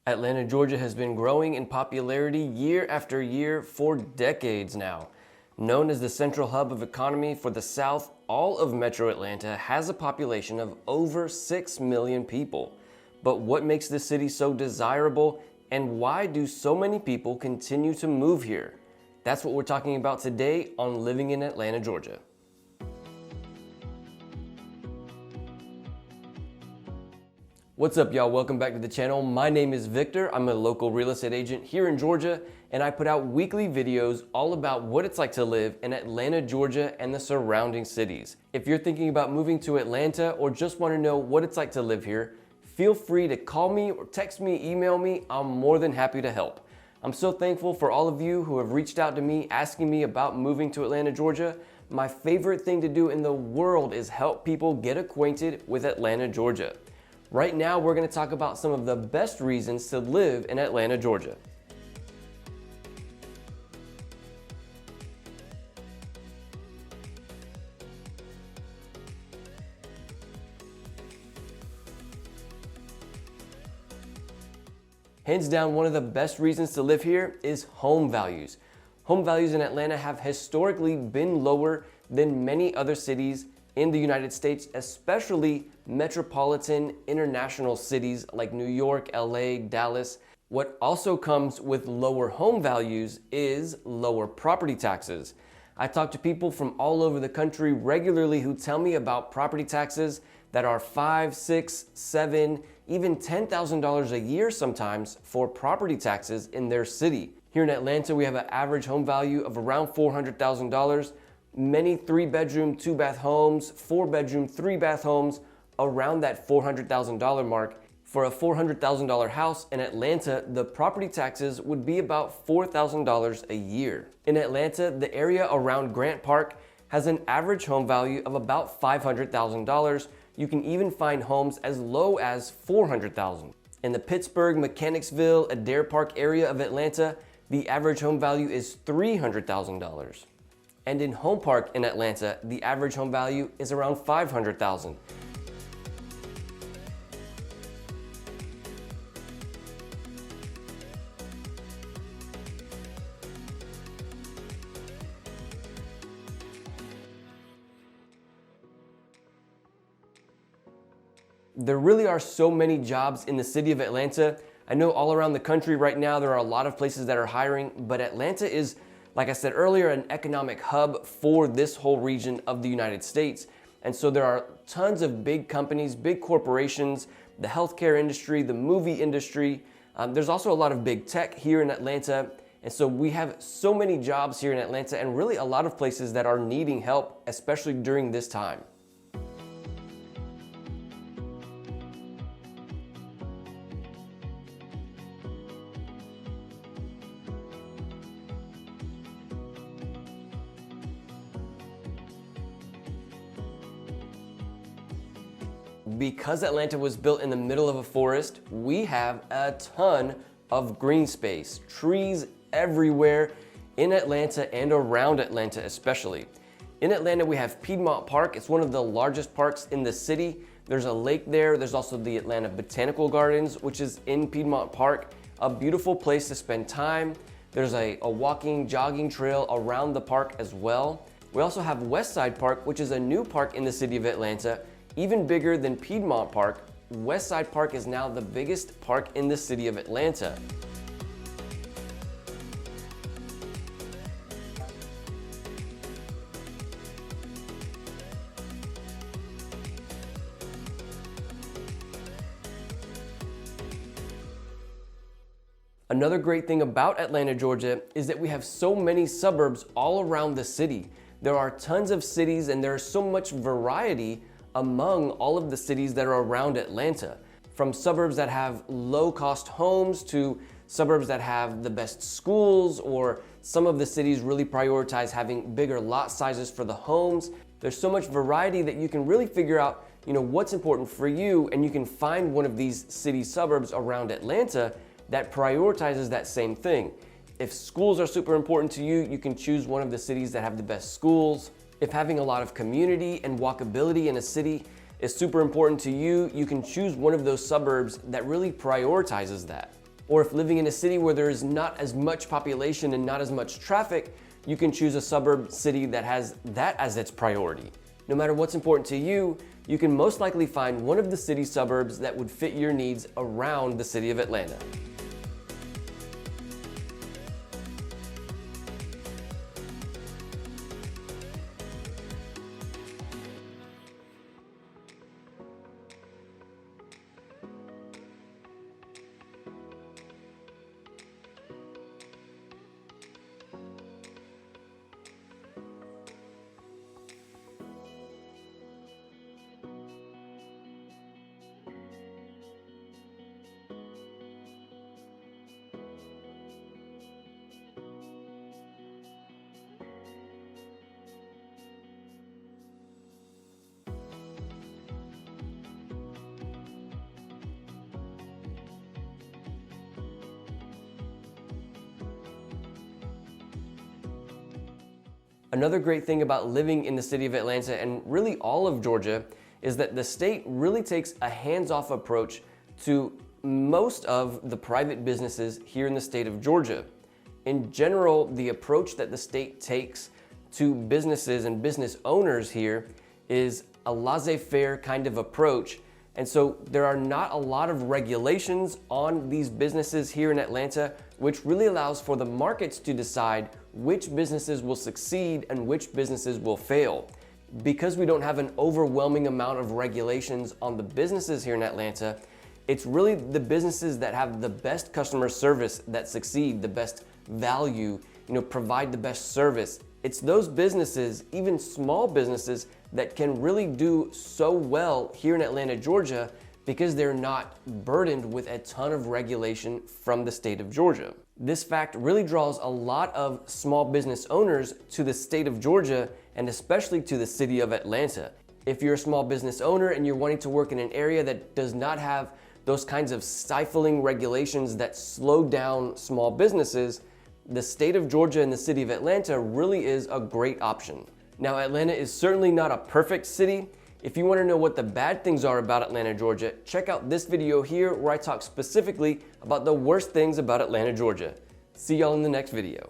Atlanta, Georgia has been growing in popularity year after year for decades now. Known as the central hub of economy for the South, all of Metro Atlanta has a population of over 6 million people. But what makes this city so desirable, and why do so many people continue to move here? That's what we're talking about today on Living in Atlanta, Georgia. What's up, y'all? Welcome back to the channel. My name is Victor. I'm a local real estate agent here in Georgia, and I put out weekly videos all about what it's like to live in Atlanta, Georgia, and the surrounding cities. If you're thinking about moving to Atlanta or just want to know what it's like to live here, feel free to call me or text me, email me. I'm more than happy to help. I'm so thankful for all of you who have reached out to me asking me about moving to Atlanta, Georgia. My favorite thing to do in the world is help people get acquainted with Atlanta, Georgia. Right now, we're going to talk about some of the best reasons to live in Atlanta, Georgia. Hands down, one of the best reasons to live here is home values. Home values in Atlanta have historically been lower than many other cities in the United States, especially metropolitan international cities like New York, LA, Dallas. What also comes with lower home values is lower property taxes. I talk to people from all over the country regularly who tell me about property taxes that are $5, $6, $7, even $10,000 a year sometimes for property taxes in their city. Here in Atlanta, we have an average home value of around $400,000. Many 3-bedroom, 2-bath homes, 4-bedroom, 3-bath homes around that $400,000 mark. For a $400,000 house in Atlanta, the property taxes would be about $4,000 a year. In Atlanta, the area around Grant Park has an average home value of about $500,000. You can even find homes as low as $400,000. In the Pittsburgh, Mechanicsville, Adair Park area of Atlanta, the average home value is $300,000. And in Home Park in Atlanta, the average home value is around $500,000. There really are so many jobs in the city of Atlanta. I know all around the country right now there are a lot of places that are hiring, but Atlanta is, like I said earlier, an economic hub for this whole region of the United States. And so there are tons of big companies, big corporations, the healthcare industry, the movie industry. There's also a lot of big tech here in Atlanta. And so we have so many jobs here in Atlanta and really a lot of places that are needing help, especially during this time. Because Atlanta was built in the middle of a forest, we have a ton of green space, trees everywhere in Atlanta and around Atlanta especially. In Atlanta, we have Piedmont Park. It's one of the largest parks in the city. There's a lake there. There's also the Atlanta Botanical Gardens, which is in Piedmont Park, a beautiful place to spend time. There's a walking, jogging trail around the park as well. We also have Westside Park, which is a new park in the city of Atlanta. Even bigger than Piedmont Park, Westside Park is now the biggest park in the city of Atlanta. Another great thing about Atlanta, Georgia, is that we have so many suburbs all around the city. There are tons of cities and there's so much variety among all of the cities that are around Atlanta. From suburbs that have low-cost homes to suburbs that have the best schools, or some of the cities really prioritize having bigger lot sizes for the homes. There's so much variety that you can really figure out, what's important for you, and you can find one of these city suburbs around Atlanta that prioritizes that same thing. If schools are super important to you, you can choose one of the cities that have the best schools. If having a lot of community and walkability in a city is super important to you, you can choose one of those suburbs that really prioritizes that. Or if living in a city where there is not as much population and not as much traffic, you can choose a suburb city that has that as its priority. No matter what's important to you, you can most likely find one of the city suburbs that would fit your needs around the city of Atlanta. Another great thing about living in the city of Atlanta and really all of Georgia is that the state really takes a hands-off approach to most of the private businesses here in the state of Georgia. In general, the approach that the state takes to businesses and business owners here is a laissez-faire kind of approach. And so there are not a lot of regulations on these businesses here in Atlanta, which really allows for the markets to decide which businesses will succeed and which businesses will fail. Because we don't have an overwhelming amount of regulations on the businesses here in Atlanta, it's really the businesses that have the best customer service that succeed, the best value, provide the best service. It's those businesses, even small businesses, that can really do so well here in Atlanta, Georgia, because they're not burdened with a ton of regulation from the state of Georgia. This fact really draws a lot of small business owners to the state of Georgia and especially to the city of Atlanta. If you're a small business owner and you're wanting to work in an area that does not have those kinds of stifling regulations that slow down small businesses, the state of Georgia and the city of Atlanta really is a great option. Now, Atlanta is certainly not a perfect city. If you want to know what the bad things are about Atlanta, Georgia, check out this video here where I talk specifically about the worst things about Atlanta, Georgia. See y'all in the next video.